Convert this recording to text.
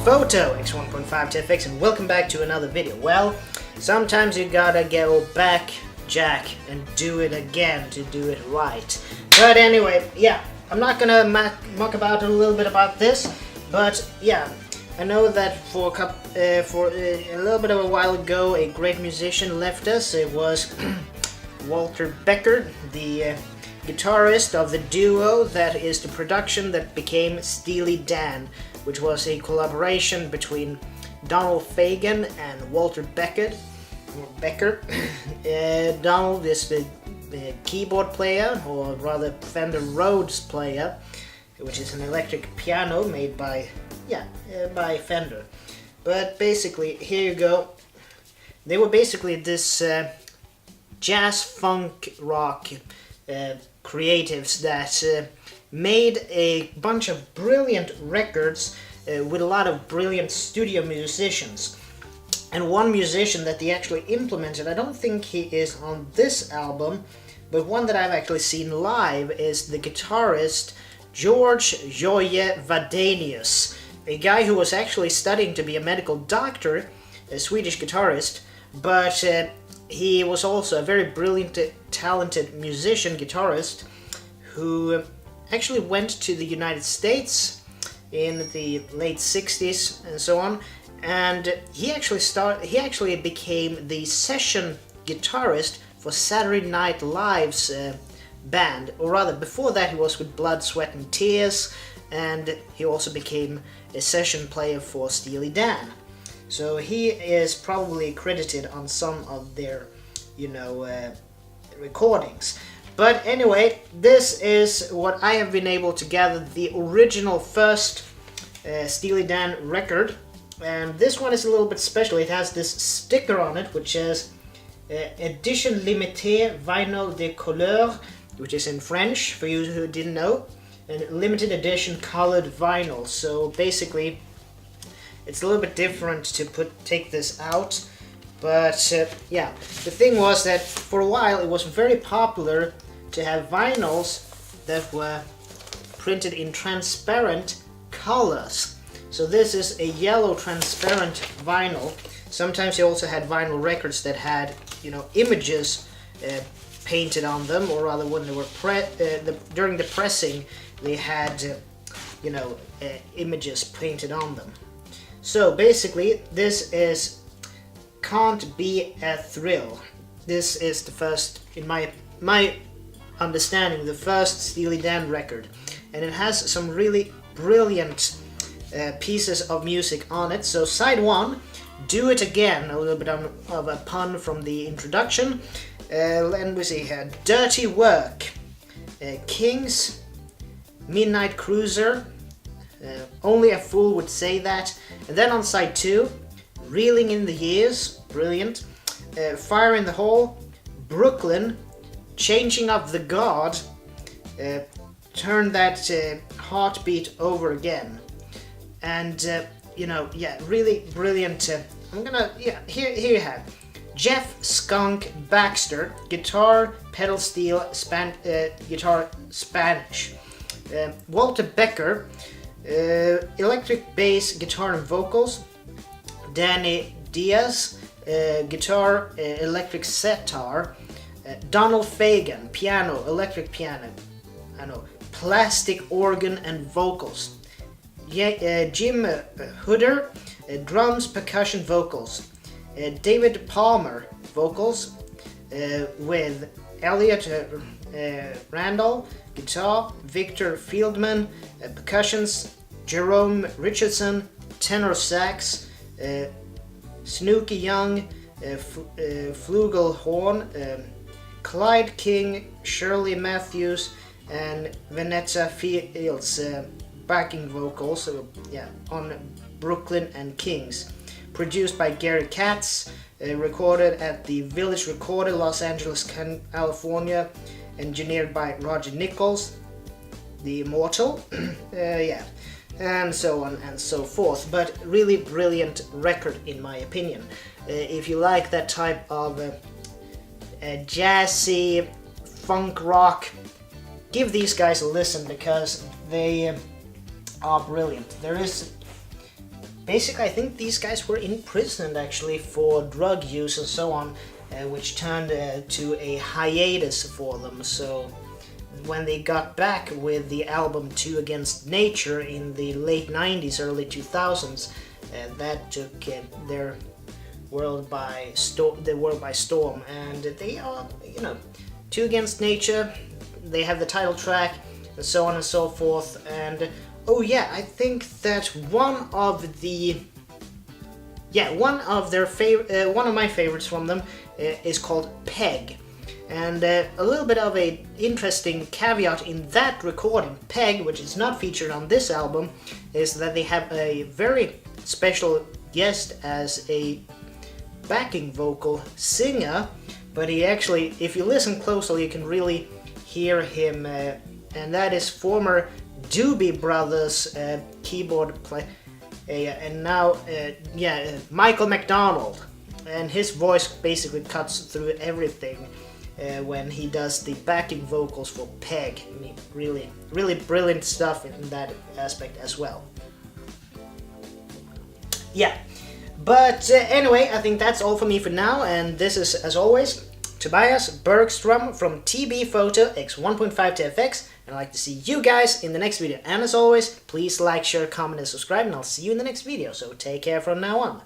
T.B.Photo X1.5 TFX, and welcome back to another video. Well, sometimes you gotta go back, Jack, and do it again to do it right. But anyway, yeah, I'm not gonna muck about a little bit about this, but yeah, I know that for a little bit of a while ago, a great musician left us. It was Walter Becker, the guitarist of the duo that is the production that became Steely Dan, which was a collaboration between Donald Fagen and Walter Becker. Donald is the keyboard player, or rather Fender Rhodes player, which is an electric piano made by Fender. But basically, here you go. They were basically this jazz funk rock creatives that made a bunch of brilliant records with a lot of brilliant studio musicians. And one musician that they actually implemented, I don't think he is on this album, but one that I've actually seen live is the guitarist George Joje Vadenius, a guy who was actually studying to be a medical doctor, a Swedish guitarist, but he was also a very brilliant, talented musician, guitarist, who actually went to the United States in the late 60s and so on, and he actually became the session guitarist for Saturday Night Live's band, or rather before that he was with Blood, Sweat and Tears, and he also became a session player for Steely Dan. So he is probably credited on some of their, recordings. But anyway, this is what I have been able to gather, the original first Steely Dan record. And this one is a little bit special. It has this sticker on it which says Edition Limitée Vinyl de Couleur, which is in French for you who didn't know, and limited edition colored vinyl. So basically it's a little bit different to take this out. But yeah, the thing was that for a while it was very popular to have vinyls that were printed in transparent colors. So this is a yellow transparent vinyl. Sometimes they also had vinyl records that had, images painted on them, or rather when they were during the pressing, they had, images painted on them. So basically, this is Can't Be a Thrill. This is the first, in my understanding, the first Steely Dan record, and it has some really brilliant pieces of music on it. So side one, Do It Again, a little bit of a pun from the introduction. And we see here, Dirty Work, Kings, Midnight Cruiser, Only a Fool Would Say That. And then on side two, Reeling in the Years, brilliant, Fire in the Hole, Brooklyn, Changing of the God, Turn That Heartbeat Over Again. And, really brilliant. Here you have Jeff Skunk Baxter, guitar, pedal steel, guitar Spanish. Walter Becker, electric bass, guitar and vocals. Danny Diaz, guitar, electric sitar. Donald Fagen, piano, electric piano, plastic organ and vocals. Jim Hooder, drums, percussion, vocals. David Palmer, vocals, with Elliot Randall, guitar, Victor Fieldman, percussions, Jerome Richardson, tenor sax, Snooky Young, flugelhorn, Clyde King, Shirley Matthews, and Vanessa Fields, backing vocals on Brooklyn and Kings. Produced by Gary Katz, recorded at the Village Recorder, Los Angeles, California, engineered by Roger Nichols, the immortal, and so on and so forth. But really brilliant record in my opinion. If you like that type of jazzy funk rock, give these guys a listen because they are brilliant. There is basically I think these guys were imprisoned actually for drug use and so on, which turned to a hiatus for them. So when they got back with the album Two Against Nature in the late 90s, early 2000s, that took their world by storm, and they are, you know, Two Against Nature, they have the title track and so on and so forth. And oh yeah, I think that one of my favorites from them is called Peg. And a little bit of a interesting caveat in that recording, Peg, which is not featured on this album, is that they have a very special guest as a backing vocal singer, but he actually, if you listen closely, you can really hear him, and that is former Doobie Brothers keyboard player, and now Michael McDonald, and his voice basically cuts through everything when he does the backing vocals for Peg. I mean, really brilliant stuff in that aspect as well. Yeah, but anyway, I think that's all for me for now, and this is, as always, Tobias Bergstrom from T.B.Photo X1.5 to FX, and I'd like to see you guys in the next video. And as always, please like, share, comment, and subscribe, and I'll see you in the next video. So take care from now on.